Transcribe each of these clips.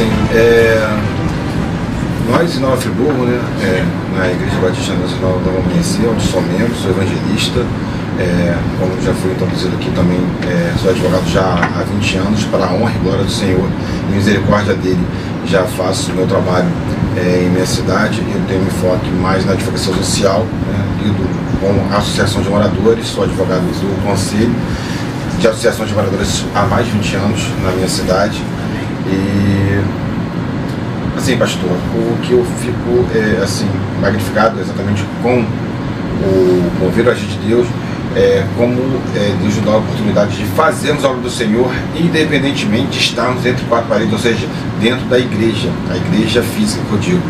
assim, nós em Nova Friburgo, né, na Igreja Batista Nacional da Nova Amanhecer, onde sou membro, sou evangelista, como já fui introduzido aqui também, sou advogado já há 20 anos, para a honra e glória do Senhor e misericórdia dele, já faço meu trabalho em minha cidade. Eu tenho um enfoque mais na advocacia social, né, lido com a Associação de Moradores, sou advogado do Conselho de Associação de Moradores há mais de 20 anos na minha cidade. E assim, pastor, o que eu fico assim, magnificado exatamente com o mover agir de Deus, como Deus nos dá a oportunidade de fazermos a obra do Senhor, independentemente de estarmos entre quatro paredes, ou seja, dentro da igreja, a igreja física que eu digo.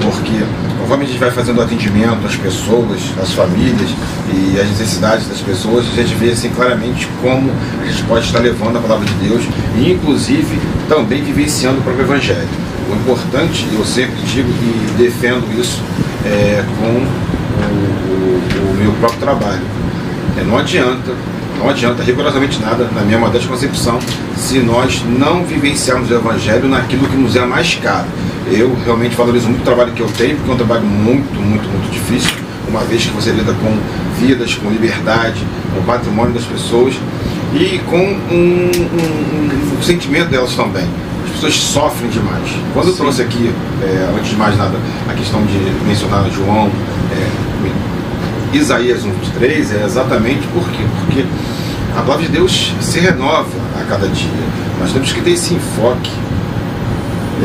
Porque conforme a gente vai fazendo o atendimento às pessoas, às famílias e às necessidades das pessoas, a gente vê assim claramente como a gente pode estar levando a palavra de Deus e inclusive também vivenciando o próprio Evangelho. O importante, eu sempre digo e defendo isso com o meu próprio trabalho. Não adianta rigorosamente nada, na minha modesta concepção, se nós não vivenciarmos o Evangelho naquilo que nos é mais caro. Eu realmente valorizo muito o trabalho que eu tenho, porque é um trabalho muito difícil, uma vez que você lida com vidas, com liberdade, com o patrimônio das pessoas e com um sentimento delas também. As pessoas sofrem demais. Quando eu trouxe aqui, antes de mais nada, a questão de mencionar João, Isaías 1:23, é exatamente por quê? Porque a palavra de Deus se renova a cada dia. Nós temos que ter esse enfoque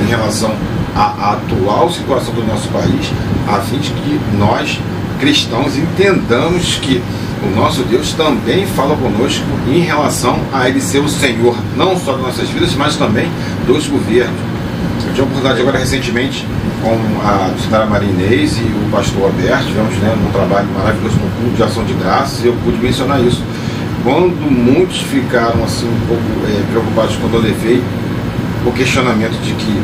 em relação à atual situação do nosso país, a fim de que nós, cristãos, entendamos que o nosso Deus também fala conosco em relação a Ele ser o Senhor, não só das nossas vidas, mas também dos governos. Eu tive a oportunidade agora recentemente com a missionária Maria Inês e o pastor Alberto, tivemos um trabalho maravilhoso no culto de ação de graças, e eu pude mencionar isso. Quando muitos ficaram assim um pouco preocupados quando eu levei o questionamento de que,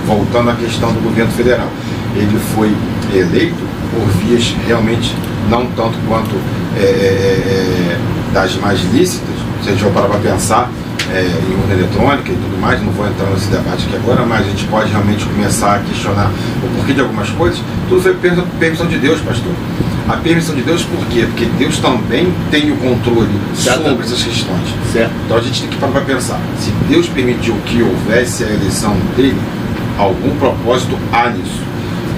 voltando à questão do governo federal, ele foi eleito por vias realmente não tanto quanto das mais lícitas, se a gente for parar para pensar em urna eletrônica e tudo mais, não vou entrar nesse debate aqui agora, mas a gente pode realmente começar a questionar o porquê de algumas coisas. Tudo foi permissão de Deus, pastor. A permissão de Deus por quê? Porque Deus também tem o controle sobre essas questões. Certo. Então a gente tem que parar para pensar, se Deus permitiu que houvesse a eleição dele, algum propósito há nisso.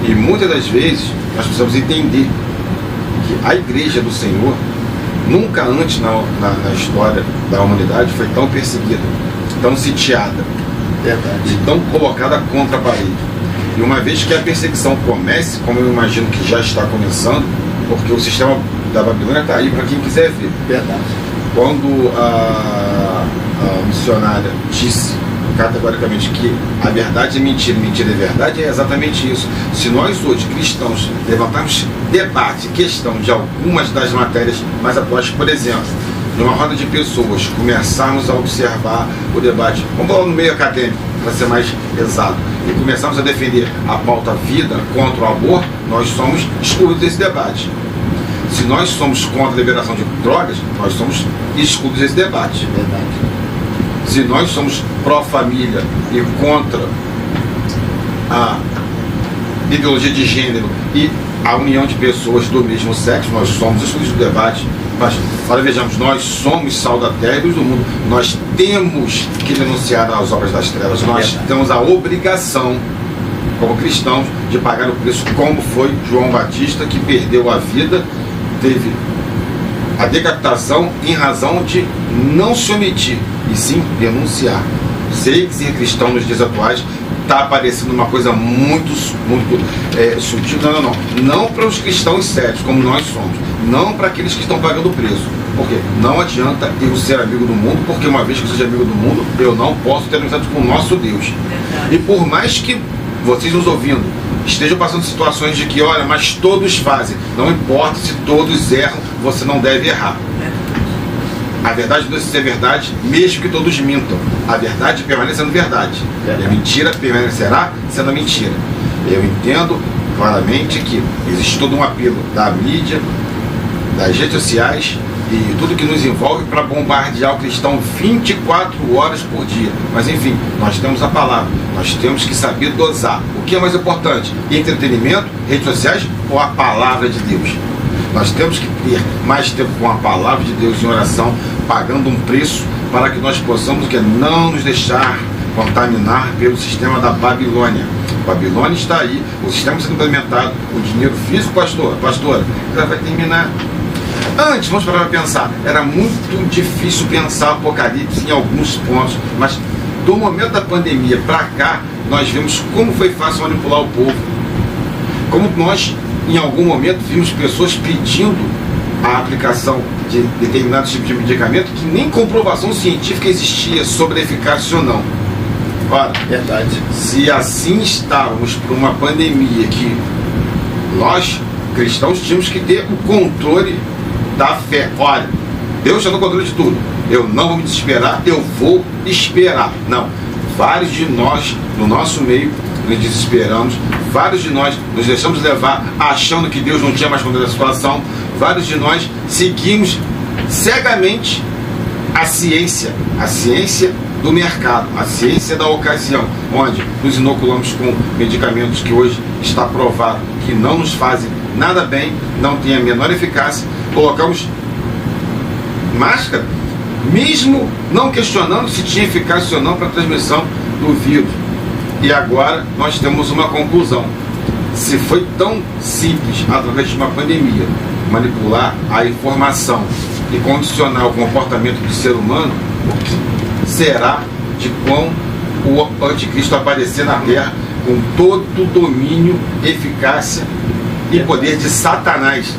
E muitas das vezes nós precisamos entender que a igreja do Senhor nunca antes na história da humanidade foi tão perseguida, tão sitiada, e tão colocada contra a parede. E uma vez que a perseguição comece, como eu imagino que já está começando, porque o sistema da Babilônia está aí para quem quiser ver. Verdade. Quando a missionária disse categoricamente que a verdade é mentira, mentira é verdade, é exatamente isso. Se nós hoje, cristãos, levantarmos debate, questão de algumas das matérias mais atuais, por exemplo, numa roda de pessoas, começarmos a observar o debate, vamos falar no meio acadêmico, para ser mais exato, e começarmos a defender a pauta vida contra o aborto, nós somos excluídos desse debate. Se nós somos contra a liberação de drogas, nós somos excluídos desse debate. Verdade. Se nós somos pró-família e contra a ideologia de gênero e a união de pessoas do mesmo sexo, nós somos excluídos do debate. Mas, olha, vejamos, nós somos sal da terra e luz do mundo. Nós temos que denunciar as obras das trevas. Nós temos a obrigação, como cristãos, de pagar o preço, como foi João Batista, que perdeu a vida, teve a decapitação em razão de não se omitir, e sim denunciar. Sei que ser cristão nos dias atuais está aparecendo uma coisa muito sutil. Não para os cristãos sérios, como nós somos. Não para aqueles que estão pagando o preço. Porque não adianta eu ser amigo do mundo, porque uma vez que eu seja amigo do mundo, eu não posso ter amizade com o nosso Deus. E por mais que vocês nos ouvindo estejam passando situações de que, olha, mas todos fazem. Não importa se todos erram, você não deve errar. A verdade deve ser verdade, mesmo que todos mintam. A verdade permanece sendo verdade. E a mentira permanecerá sendo mentira. Eu entendo claramente que existe todo um apelo da mídia, das redes sociais, e tudo que nos envolve para bombardear o cristão 24 horas por dia. Mas enfim, nós temos a palavra, nós temos que saber dosar. O que é mais importante? Entretenimento, redes sociais ou a palavra de Deus? Nós temos que ter mais tempo com a palavra de Deus em oração, pagando um preço para que nós possamos não nos deixar contaminar pelo sistema da Babilônia. A Babilônia está aí, o sistema sendo implementado, o dinheiro físico, pastora, ela vai terminar. Antes, vamos parar para pensar, era muito difícil pensar Apocalipse em alguns pontos, mas do momento da pandemia para cá, nós vimos como foi fácil manipular o povo. Como nós, em algum momento, vimos pessoas pedindo a aplicação de determinados tipos de medicamento que nem comprovação científica existia sobre a eficácia ou não. Ora, verdade. Se assim estávamos por uma pandemia que nós, cristãos, tínhamos que ter o controle da fé. Olha, Deus está no controle de tudo. Eu não vou me desesperar, eu vou esperar. Não. Vários de nós, no nosso meio, nos desesperamos. Vários de nós nos deixamos levar achando que Deus não tinha mais controle da situação. Vários de nós seguimos cegamente a ciência do mercado, a ciência da ocasião, onde nos inoculamos com medicamentos que hoje está provado que não nos fazem nada bem, não tem a menor eficácia. Colocamos máscara, mesmo não questionando se tinha eficácia ou não para a transmissão do vírus. E agora nós temos uma conclusão. Se foi tão simples, através de uma pandemia, manipular a informação e condicionar o comportamento do ser humano, o que será de quão o anticristo aparecer na Terra com todo o domínio, eficácia e poder de Satanás?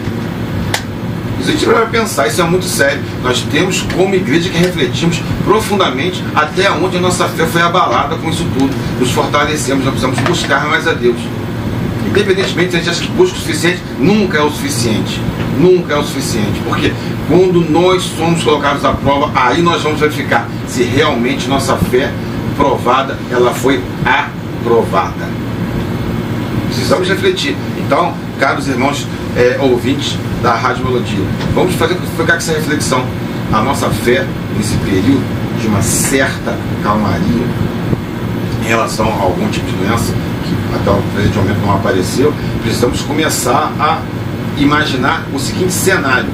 Se a gente vai pensar, isso é muito sério. Nós temos, como igreja, que refletimos profundamente até onde a nossa fé foi abalada com isso tudo. Nos fortalecemos, nós precisamos buscar mais a Deus. Independentemente se a gente acha que busca o suficiente, nunca é o suficiente. Nunca é o suficiente. Porque quando nós somos colocados à prova, aí nós vamos verificar se realmente nossa fé provada, ela foi aprovada. Precisamos refletir. Então, caros irmãos ouvintes da Rádio Melodia, vamos ficar com essa reflexão. A nossa fé, nesse período de uma certa calmaria em relação a algum tipo de doença que até o presente momento não apareceu, precisamos começar a imaginar o seguinte cenário.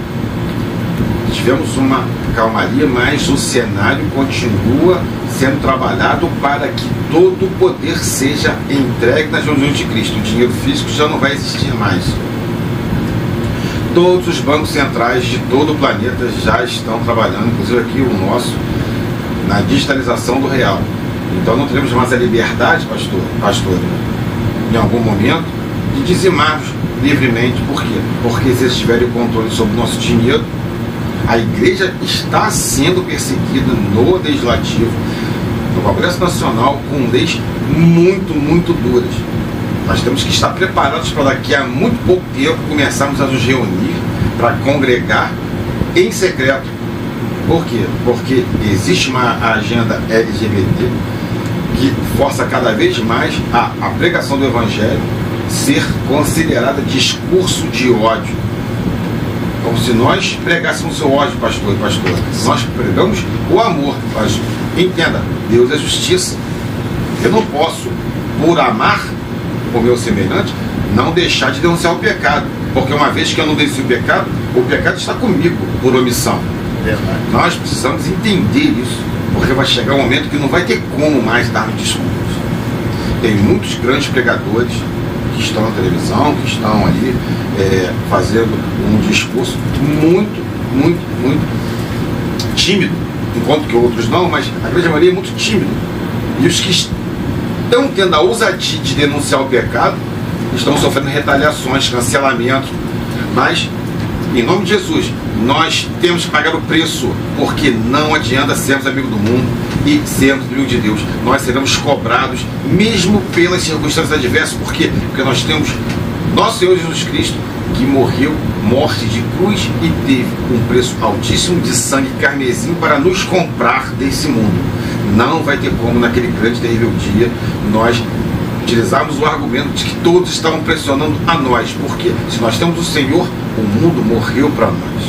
Tivemos uma calmaria, mas o cenário continua sendo trabalhado para que todo o poder seja entregue nas mãos de Cristo. O dinheiro físico já não vai existir mais. Todos os bancos centrais de todo o planeta já estão trabalhando, inclusive aqui o nosso, na digitalização do real. Então não teremos mais a liberdade, pastor, em algum momento, de dizimarmos livremente. Por quê? Porque se eles tiverem o controle sobre o nosso dinheiro, a igreja está sendo perseguida no legislativo, no Congresso Nacional, com leis muito, muito duras. Nós temos que estar preparados para daqui a muito pouco tempo começarmos a nos reunir para congregar em secreto. Por quê? Porque existe uma agenda LGBT que força cada vez mais a pregação do Evangelho ser considerada discurso de ódio. Como se nós pregássemos o ódio, pastor e pastora. Nós pregamos o amor, mas entenda, Deus é justiça. Eu não posso, por amar o meu semelhante, não deixar de denunciar o pecado. Porque uma vez que eu não denuncio o pecado está comigo por omissão. Verdade. Nós precisamos entender isso, porque vai chegar um momento que não vai ter como mais darmos desculpas. Tem muitos grandes pregadores que estão na televisão, que estão ali fazendo um discurso muito, muito, muito tímido, enquanto que outros não, mas a grande maioria é muito tímido. E os que estão tendo a ousadia de denunciar o pecado estão sofrendo retaliações, cancelamentos. Mas, em nome de Jesus, nós temos que pagar o preço, porque não adianta sermos amigos do mundo e sermos amigos de Deus. Nós seremos cobrados, mesmo pelas circunstâncias adversas. Por quê? Porque nós temos nosso Senhor Jesus Cristo, que morreu morte de cruz e teve um preço altíssimo de sangue carmesim para nos comprar desse mundo. Não vai ter como, naquele grande e terrível dia, nós utilizarmos o argumento de que todos estavam pressionando a nós. Porque se nós temos o Senhor, o mundo morreu para nós.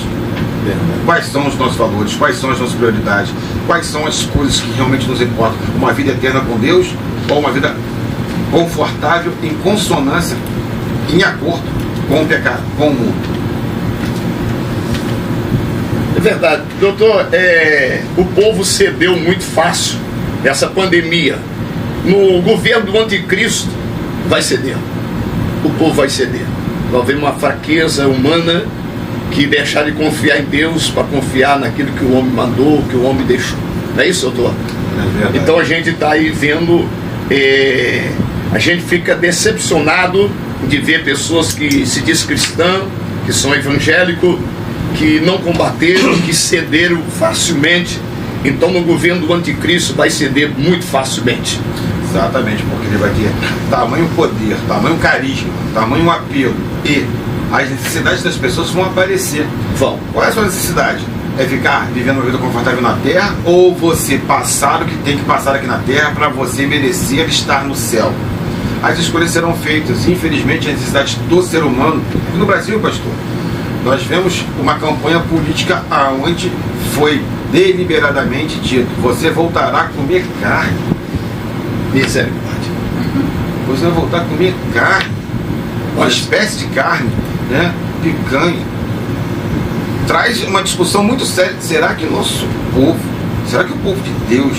Quais são os nossos valores, quais são as nossas prioridades, quais são as coisas que realmente nos importam. Uma vida eterna com Deus ou uma vida confortável, em consonância, em acordo com o pecado, com o mundo. É verdade, doutor, o povo cedeu muito fácil essa pandemia. No governo do anticristo vai ceder, o povo vai ceder, vai haver uma fraqueza humana que deixar de confiar em Deus para confiar naquilo que o homem mandou, que o homem deixou. Não é isso, doutor? É então a gente está aí vendo, a gente fica decepcionado de ver pessoas que se diz cristã, que são evangélicos, que não combateram, que cederam facilmente. Então no governo do anticristo vai ceder muito facilmente. Exatamente, porque ele vai ter tamanho poder, tamanho carisma, tamanho apelo, e as necessidades das pessoas vão aparecer. Vão. Qual é a sua necessidade? É ficar vivendo uma vida confortável na terra, ou você passar o que tem que passar aqui na terra para você merecer estar no céu? As escolhas serão feitas. Infelizmente, as necessidades do ser humano. No Brasil, pastor, nós vemos uma campanha política onde foi deliberadamente dito: você voltará a comer carne. Misericórdia. Você vai voltar a comer carne, uma espécie de carne, né? Picanha. Traz uma discussão muito séria. Será que o nosso povo, será que o povo de Deus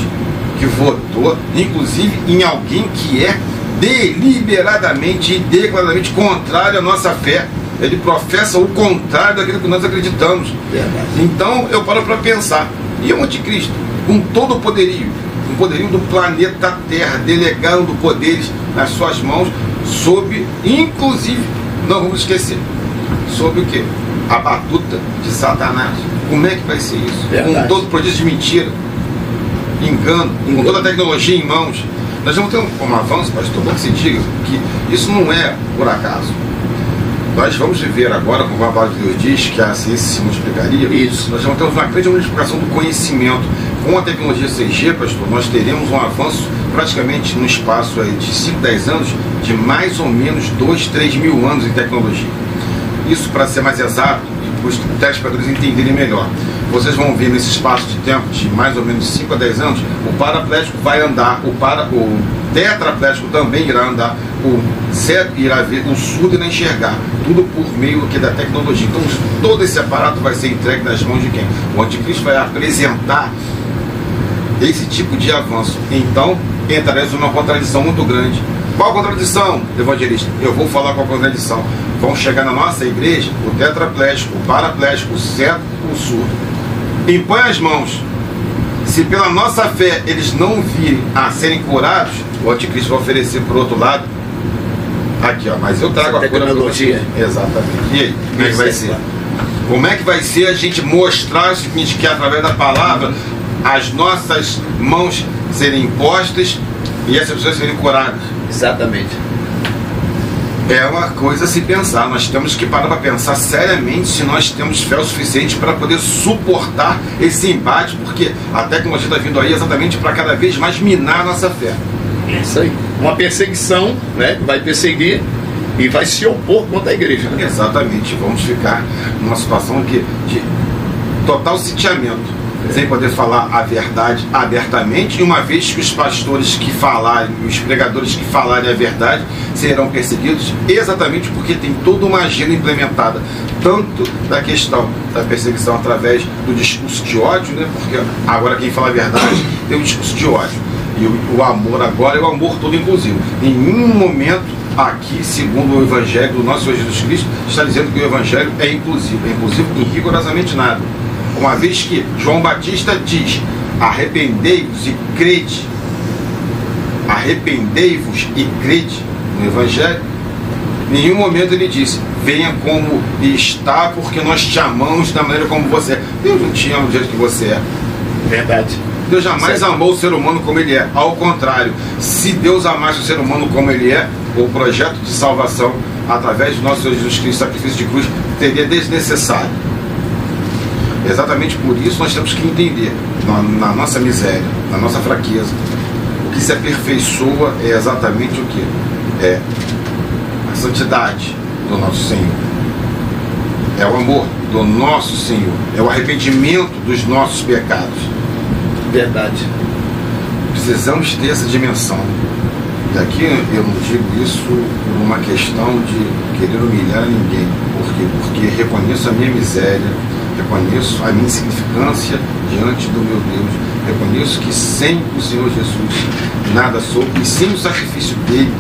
que votou, inclusive em alguém que é deliberadamente e declaradamente contrário à nossa fé, ele professa o contrário daquilo que nós acreditamos? Verdade. Então eu paro para pensar, e o anticristo, com todo o poderio do planeta Terra, delegando poderes nas suas mãos, sob, inclusive, não vamos esquecer, sob o quê? A batuta de Satanás. Como é que vai ser isso? Verdade. Com todo o prodígio de mentira, engano, com toda a tecnologia em mãos. Nós vamos ter um avanço, pastor, bom que se diga que isso não é por acaso. Nós vamos viver agora, como a palavra de Deus diz, que a ciência se multiplicaria. Isso. Nós vamos ter uma grande multiplicação do conhecimento. Com a tecnologia 6G, pastor, nós teremos um avanço praticamente no espaço aí de 5, 10 anos, de mais ou menos 2, 3 mil anos em tecnologia. Isso, para ser mais exato, e para os telespectadores entenderem melhor, vocês vão ver nesse espaço de tempo de mais ou menos 5 a 10 anos, o paraplégico vai andar, o tetraplégico também irá andar, o cego irá ver, o surdo irá enxergar, tudo por meio aqui da tecnologia. Então todo esse aparato vai ser entregue nas mãos de quem? O anticristo vai apresentar esse tipo de avanço. Então entraremos numa contradição muito grande. Qual a contradição, evangelista? Eu vou falar qual a contradição. Vão chegar na nossa igreja o tetraplégico, o paraplégico, o cego, o surdo. Impõe as mãos. Se pela nossa fé eles não virem a serem curados, o anticristo vai oferecer por outro lado. Aqui, ó, mas eu trago a cura para você. Exatamente. E aí, como é que vai ser? Como é que vai ser a gente mostrar o seguinte, que através da palavra as nossas mãos serem impostas e essas pessoas serem curadas? Exatamente. É uma coisa a se pensar. Nós temos que parar para pensar seriamente se nós temos fé o suficiente para poder suportar esse embate, porque a tecnologia está vindo aí exatamente para cada vez mais minar a nossa fé. Isso aí. Uma perseguição, né? Vai perseguir e vai se opor contra a igreja. Né? Exatamente. Vamos ficar numa situação de total sitiamento, sem poder falar a verdade abertamente, e uma vez que os pastores que falarem, os pregadores que falarem a verdade, serão perseguidos exatamente porque tem toda uma agenda implementada, tanto da questão da perseguição através do discurso de ódio, né? Porque agora quem fala a verdade tem um discurso de ódio, e o amor agora é o amor todo inclusivo. Em nenhum momento aqui, segundo o Evangelho do nosso Senhor Jesus Cristo, está dizendo que o Evangelho é inclusivo em rigorosamente nada. Uma vez que João Batista diz: arrependei-vos e crede, arrependei-vos e crede no Evangelho, em nenhum momento ele disse: venha como está, porque nós te amamos da maneira como você é. Deus não te ama do jeito que você é. Verdade. Deus jamais amou o ser humano como ele é. Ao contrário, se Deus amasse o ser humano como ele é, o projeto de salvação através do nosso Senhor Jesus Cristo, sacrifício de cruz, seria desnecessário. Exatamente por isso nós temos que entender, na nossa miséria, na nossa fraqueza, o que se aperfeiçoa é exatamente o que? É a santidade do nosso Senhor. É o amor do nosso Senhor. É o arrependimento dos nossos pecados. Verdade. Precisamos ter essa dimensão. E aqui eu não digo isso por uma questão de querer humilhar ninguém. Por quê? Porque reconheço a minha miséria, reconheço a minha insignificância diante do meu Deus. Reconheço que sem o Senhor Jesus nada sou, e sem o sacrifício dele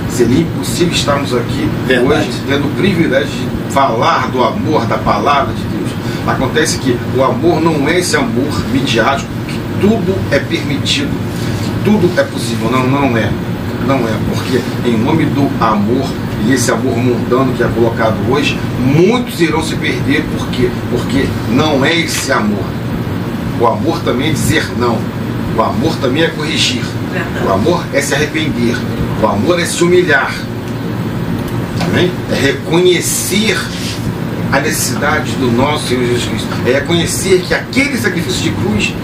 seria impossível estarmos aqui hoje tendo o privilégio de falar do amor, da palavra de Deus. Acontece que o amor não é esse amor midiático, que tudo é permitido, que tudo é possível. Não é. Não é, porque em nome do amor, e esse amor mundano que é colocado hoje, muitos irão se perder. Por quê? Porque não é esse amor. O amor também é dizer não. O amor também é corrigir. O amor é se arrepender. O amor é se humilhar. Amém? É reconhecer a necessidade do nosso Senhor Jesus Cristo. É reconhecer que aquele sacrifício de cruz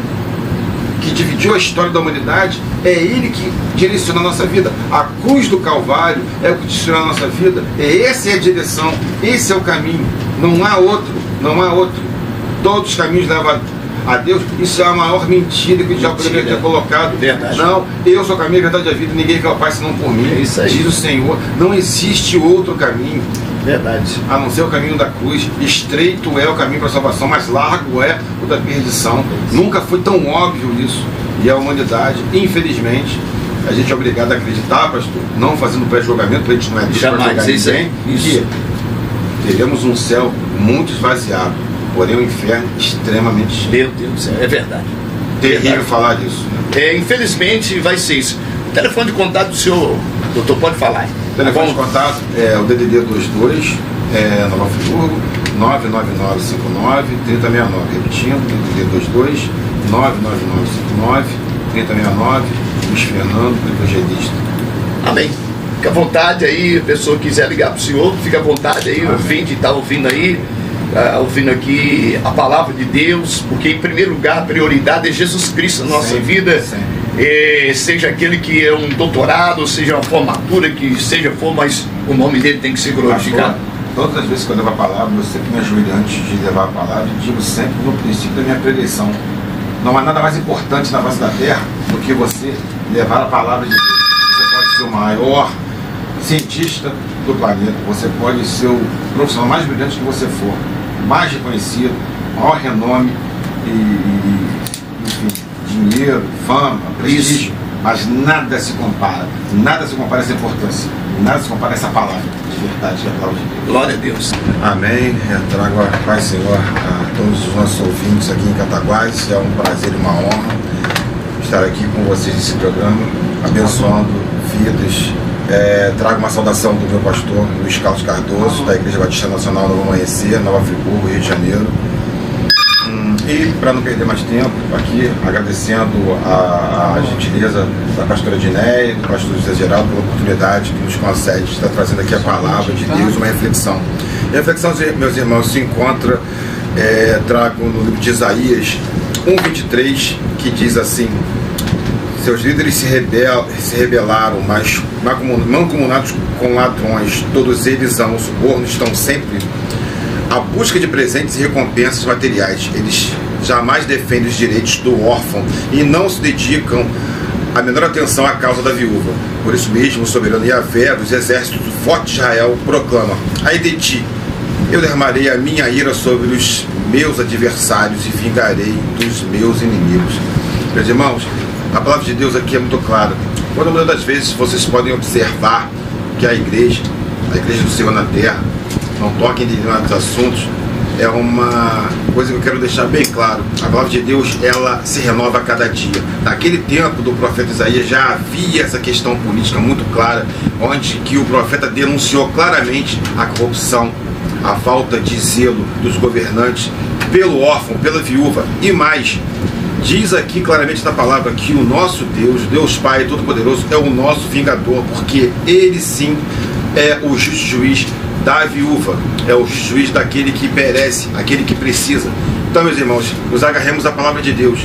que dividiu a história da humanidade, é Ele que direciona a nossa vida. A cruz do Calvário é o que direciona a nossa vida. Essa é a direção, esse é o caminho. Não há outro, não há outro. Todos os caminhos levam a Deus. Isso é a maior mentira que o diabo poderia ter colocado. Verdade. Não, eu sou o caminho, a verdade e a vida, ninguém vê o Pai senão por mim. É isso aí. Diz o Senhor, não existe outro caminho. Verdade. A não ser o caminho da cruz. Estreito é o caminho para a salvação, mas largo é o da perdição. Nunca foi tão óbvio isso. E a humanidade, infelizmente, a gente é obrigado a acreditar, pastor, não fazendo pré-julgamento, para a gente não é Deus para julgar ninguém, que teremos um céu muito esvaziado, porém um inferno extremamente cheio. Meu Deus do céu, é verdade. Terrível falar disso. Né? Infelizmente vai ser isso. O telefone de contato do senhor, doutor, pode falar. O telefone de contato é o DDD 22, Nova Friburgo, 99959-3069. Repetindo, DDD 22, 99959-3069, Luiz Fernando, evangelista. Amém. Fica à vontade aí, a pessoa que quiser ligar para o senhor, fica à vontade aí, ouvinte, está ouvindo aí, ouvindo aqui a palavra de Deus, porque em primeiro lugar a prioridade é Jesus Cristo na nossa vida. Seja aquele que é um doutorado, seja uma formatura, que seja for, mas o nome dele tem que ser glorificado. Todas as vezes que eu levo a palavra, eu sempre me ajoelho antes de levar a palavra e digo sempre no princípio da minha pregação: não há nada mais importante na face da terra do que você levar a palavra de Deus. Você pode ser o maior cientista do planeta, você pode ser o profissional mais brilhante que você for, mais reconhecido, maior renome enfim, dinheiro, fama, prestígio, mas nada se compara a essa importância, nada se compara a essa palavra de verdade, que é a palavra de Deus. Glória a Deus. Amém. Eu trago a paz, Senhor, a todos os nossos ouvintes aqui em Cataguases. É um prazer e uma honra estar aqui com vocês nesse programa, abençoando vidas. Trago uma saudação do meu pastor Luiz Carlos Cardoso, da Igreja Batista Nacional Novo Amanhecer, Nova Friburgo, Rio de Janeiro. E para não perder mais tempo, aqui agradecendo a gentileza da pastora Dinéia e do pastor José Geraldo pela oportunidade que nos concede de estar trazendo aqui a palavra de Deus, uma reflexão. E a reflexão, meus irmãos, se encontra, trago no livro de Isaías 1:23, que diz assim: seus líderes se rebelaram, mas mancomunados com ladrões, todos eles amam o suborno, estão sempre à busca de presentes e recompensas materiais. Eles jamais defendem os direitos do órfão e não se dedicam a menor atenção à causa da viúva. Por isso mesmo, o soberano Yahvé dos exércitos do forte Israel proclama: ai de ti, eu derramarei a minha ira sobre os meus adversários e vingarei dos meus inimigos. Meus irmãos, a palavra de Deus aqui é muito clara. Quando muitas das vezes vocês podem observar que a igreja do Senhor na terra, não toca em determinados assuntos, é uma coisa que eu quero deixar bem claro. A palavra de Deus, ela se renova a cada dia. Naquele tempo do profeta Isaías já havia essa questão política muito clara, onde que o profeta denunciou claramente a corrupção, a falta de zelo dos governantes pelo órfão, pela viúva e mais. Diz aqui claramente na palavra que o nosso Deus, Deus Pai Todo-Poderoso, é o nosso vingador, porque Ele sim é o justo juiz da viúva, é o juiz daquele que perece, aquele que precisa. Então, meus irmãos, nos agarremos à palavra de Deus.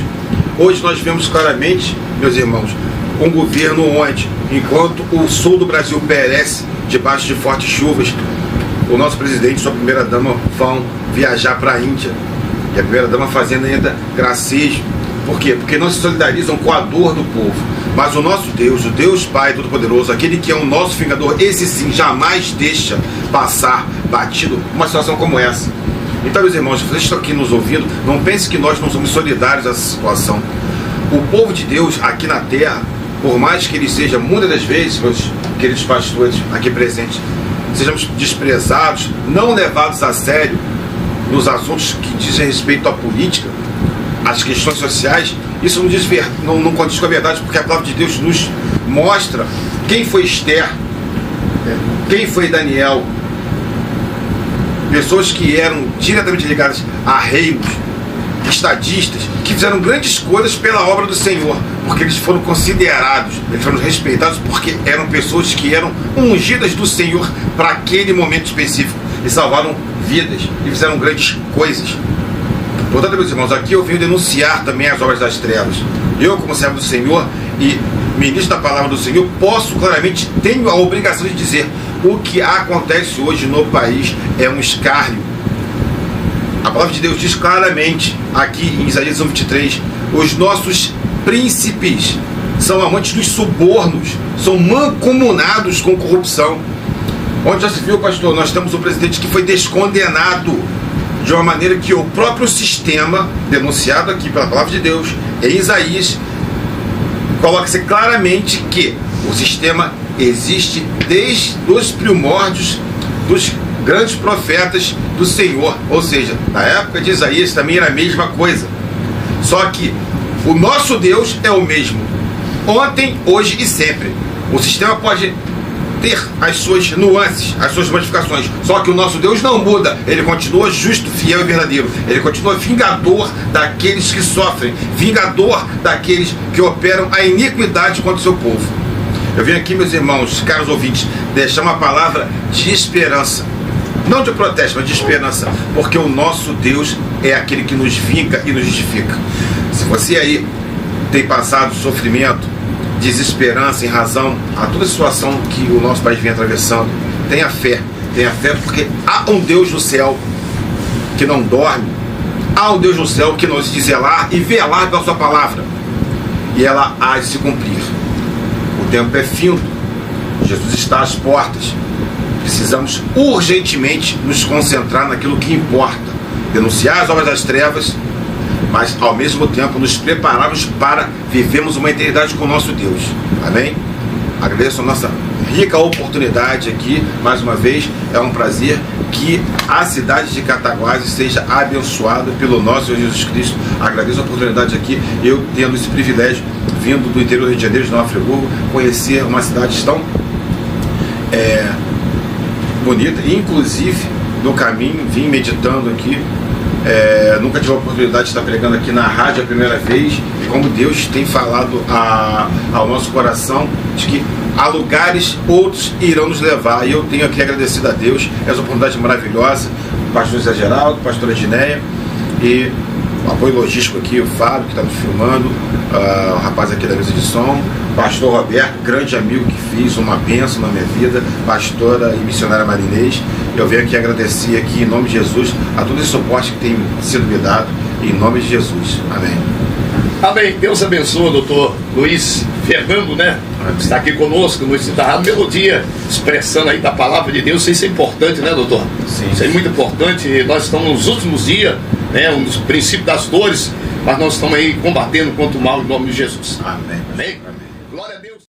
Hoje nós vemos claramente, meus irmãos, um governo onde, enquanto o sul do Brasil perece debaixo de fortes chuvas, o nosso presidente e sua primeira-dama vão viajar para a Índia. E a primeira-dama fazendo ainda gracejo. Por quê? Porque não se solidarizam com a dor do povo. Mas o nosso Deus, o Deus Pai Todo-Poderoso, aquele que é o nosso vingador, esse sim jamais deixa passar batido uma situação como essa. Então, meus irmãos, se vocês estão aqui nos ouvindo, não pense que nós não somos solidários a essa situação. O povo de Deus aqui na terra, por mais que ele seja, muitas das vezes, meus queridos pastores aqui presentes, sejamos desprezados, não levados a sério nos assuntos que dizem respeito à política, às questões sociais, isso não condiz com a verdade, porque a palavra de Deus nos mostra quem foi Esther, quem foi Daniel, pessoas que eram diretamente ligadas a reinos, estadistas, que fizeram grandes coisas pela obra do Senhor, porque eles foram considerados, eles foram respeitados, porque eram pessoas que eram ungidas do Senhor para aquele momento específico, e salvaram vidas, e fizeram grandes coisas. Portanto, meus irmãos, aqui eu venho denunciar também as obras das trevas. Eu, como servo do Senhor e ministro da palavra do Senhor, tenho a obrigação de dizer: o que acontece hoje no país é um escárnio. A palavra de Deus diz claramente, aqui em Isaías 23, os nossos príncipes são amantes dos subornos, são mancomunados com corrupção. Onde já se viu, pastor, nós temos um presidente que foi descondenado de uma maneira que o próprio sistema, denunciado aqui pela palavra de Deus, em Isaías, coloca-se claramente que o sistema existe desde os primórdios dos grandes profetas do Senhor. Ou seja, na época de Isaías também era a mesma coisa. Só que o nosso Deus é o mesmo, ontem, hoje e sempre. O sistema pode ter as suas nuances, as suas modificações, só que o nosso Deus não muda. Ele continua justo, fiel e verdadeiro. Ele continua vingador daqueles que sofrem, vingador daqueles que operam a iniquidade contra o seu povo. Eu venho aqui, meus irmãos, caros ouvintes, deixar uma palavra de esperança, não de protesto, mas de esperança, porque o nosso Deus é aquele que nos vinga e nos justifica. Se você aí tem passado sofrimento, desesperança em razão a toda a situação que o nosso país vem atravessando, tenha fé porque há um Deus no céu que não dorme, há um Deus no céu que nos diz zelar e velar pela sua palavra, e ela há de se cumprir. O tempo é fim, Jesus está às portas, precisamos urgentemente nos concentrar naquilo que importa, denunciar as obras das trevas, mas ao mesmo tempo nos prepararmos para vivermos uma eternidade com o nosso Deus. Amém? Agradeço a nossa rica oportunidade aqui, mais uma vez, é um prazer que a cidade de Cataguases seja abençoada pelo nosso Senhor Jesus Cristo. Agradeço a oportunidade aqui, eu tendo esse privilégio, vindo do interior do Rio de Janeiro, de Nova Friburgo, conhecer uma cidade tão bonita, e inclusive no caminho vim meditando aqui. Nunca tive a oportunidade de estar pregando aqui na rádio a primeira vez, e como Deus tem falado ao nosso coração de que há lugares, outros irão nos levar, e eu tenho aqui agradecido a Deus essa oportunidade maravilhosa, o pastor Zé Geraldo, a pastora Ginéia, e o apoio logístico aqui, o Fábio, que está nos filmando, o rapaz aqui da mesa de som, pastor Roberto, grande amigo que fiz uma bênção na minha vida, pastora e missionária Marinês. Eu venho aqui agradecer aqui em nome de Jesus a todo esse suporte que tem sido me dado, em nome de Jesus. Amém. Amém. Deus abençoe, doutor Luiz Fernando, né? Está aqui conosco no Citarrado Melodia, expressando aí da palavra de Deus. Isso é importante, né, doutor? Sim. Isso é muito importante. Nós estamos nos últimos dias, né? Um dos princípios das dores, mas nós estamos aí combatendo contra o mal em nome de Jesus. Amém. Amém.